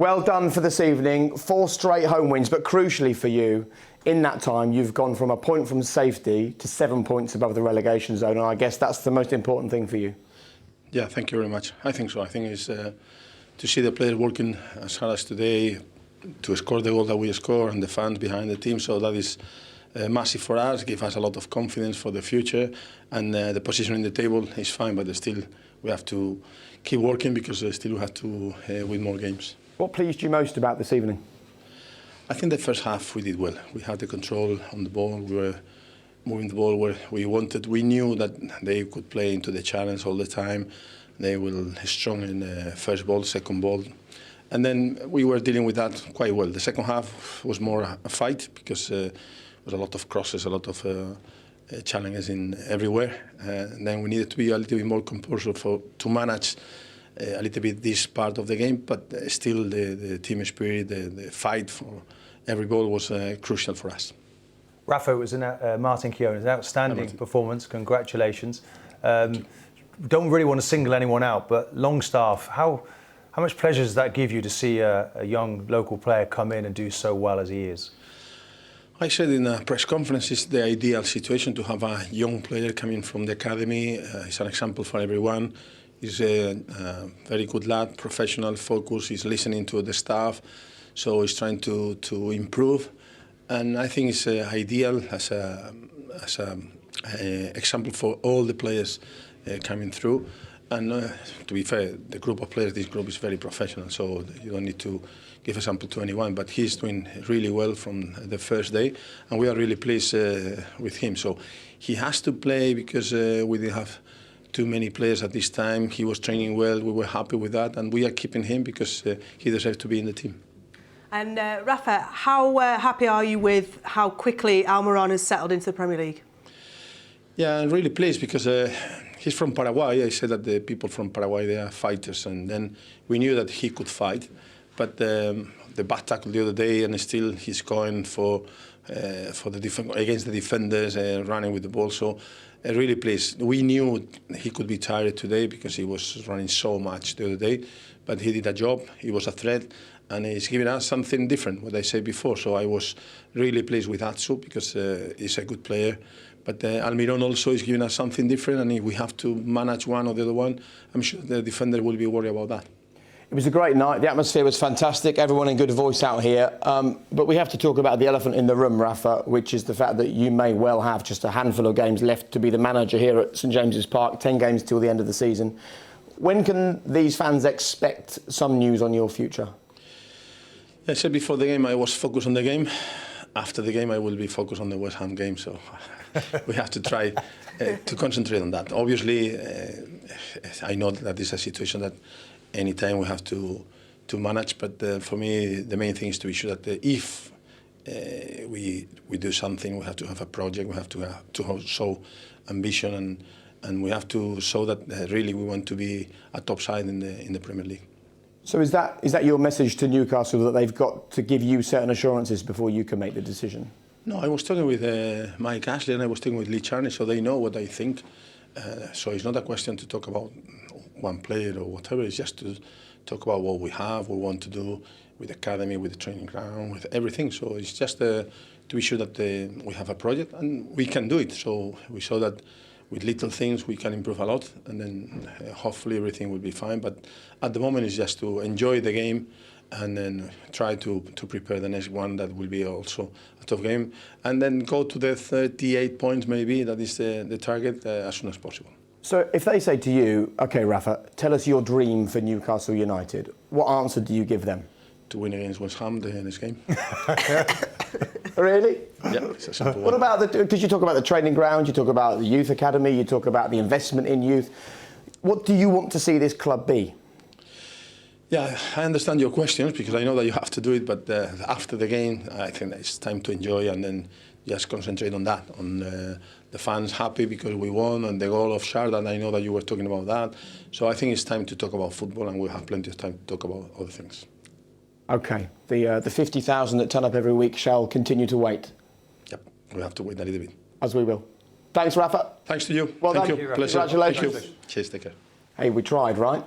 Well done for this evening. 4 straight home wins, but crucially for you, in that time, you've gone from a point from safety to 7 points above the relegation zone, and I guess that's the most important thing for you. Yeah, thank you very much. I think so. I think it's to see the players working as hard as today, to score the goal that we score, and the fans behind the team. So that is massive for us, give us a lot of confidence for the future. And the position in the table is fine, but still we have to keep working because still we have to win more games. What pleased you most about this evening? I think the first half we did well. We had the control on the ball. We were moving the ball where we wanted. We knew that they could play into the challenge all the time. They were strong in the first ball, second ball. And then we were dealing with that quite well. The second half was more a fight because there was a lot of crosses, a lot of challenges in everywhere. And then we needed to be a little bit more composed to manage a little bit this part of the game, but still the team spirit, the fight for every goal was crucial for us. Rafa, it was Martin Keown's outstanding performance. Congratulations. Don't really want to single anyone out, but Longstaff, how much pleasure does that give you to see a young local player come in and do so well as he is? I said in a press conference, it's the ideal situation to have a young player coming from the academy. It's an example for everyone. He's a very good lad, professional, focused. He's listening to the staff, so he's trying to improve. And I think it's ideal as an example for all the players coming through. And to be fair, the group of players, this group is very professional, so you don't need to give a sample to anyone. But he's doing really well from the first day, and we are really pleased with him. So he has to play because we didn't have too many players at this time. He was training well. We were happy with that, and we are keeping him because he deserves to be in the team. And Rafa, how happy are you with how quickly Almiron has settled into the Premier League? Yeah, I'm really pleased because he's from Paraguay. I said that the people from Paraguay, they are fighters, and then we knew that he could fight. But the bad tackle the other day, and still he's going for against the defenders, running with the ball. So really pleased. We knew he could be tired today because he was running so much the other day, but he did a job. He was a threat, and he's giving us something different, what I said before. So I was really pleased with Atsu because he's a good player. But Almiron also is giving us something different, and if we have to manage one or the other one, I'm sure the defender will be worried about that. It was a great night. The atmosphere was fantastic. Everyone in good voice out here. But we have to talk about the elephant in the room, Rafa, which is the fact that you may well have just a handful of games left to be the manager here at St James's Park, 10 games till the end of the season. When can these fans expect some news on your future? I said before the game I was focused on the game. After the game I will be focused on the West Ham game, so we have to try to concentrate on that. Obviously, I know that is a situation that anytime we have to manage, but for me the main thing is to be sure that if we do something, we have to have a project, we have to show ambition, and we have to show that really we want to be a top side in the Premier League. So is that your message to Newcastle, that they've got to give you certain assurances before you can make the decision? No, I was talking with Mike Ashley and I was talking with Lee Charney, so they know what I think. So it's not a question to talk about one player or whatever, it's just to talk about what we have, what we want to do with the academy, with the training ground, with everything. So it's just to be sure that we have a project and we can do it. So we saw that with little things we can improve a lot, and then hopefully everything will be fine. But at the moment it's just to enjoy the game and then try to prepare the next one that will be also a tough game, and then go to the 38 points maybe, that is the target, as soon as possible. So if they say to you, OK, Rafa, tell us your dream for Newcastle United, what answer do you give them? To win against West Ham the next game. Really? Yeah, it's a simple one. What about because you talk about the training ground, you talk about the youth academy, you talk about the investment in youth. What do you want to see this club be? Yeah, I understand your questions because I know that you have to do it, but after the game, I think it's time to enjoy and then just concentrate on that, on the fans happy because we won, and the goal of Shardan, I know that you were talking about that. So I think it's time to talk about football, and we'll have plenty of time to talk about other things. OK, the 50,000 that turn up every week shall continue to wait. Yep, we have to wait a little bit. As we will. Thanks, Rafa. Thanks to you. Well Thank done. you. Pleasure. Congratulations. Thank you. Cheers, take care. Hey, we tried, right?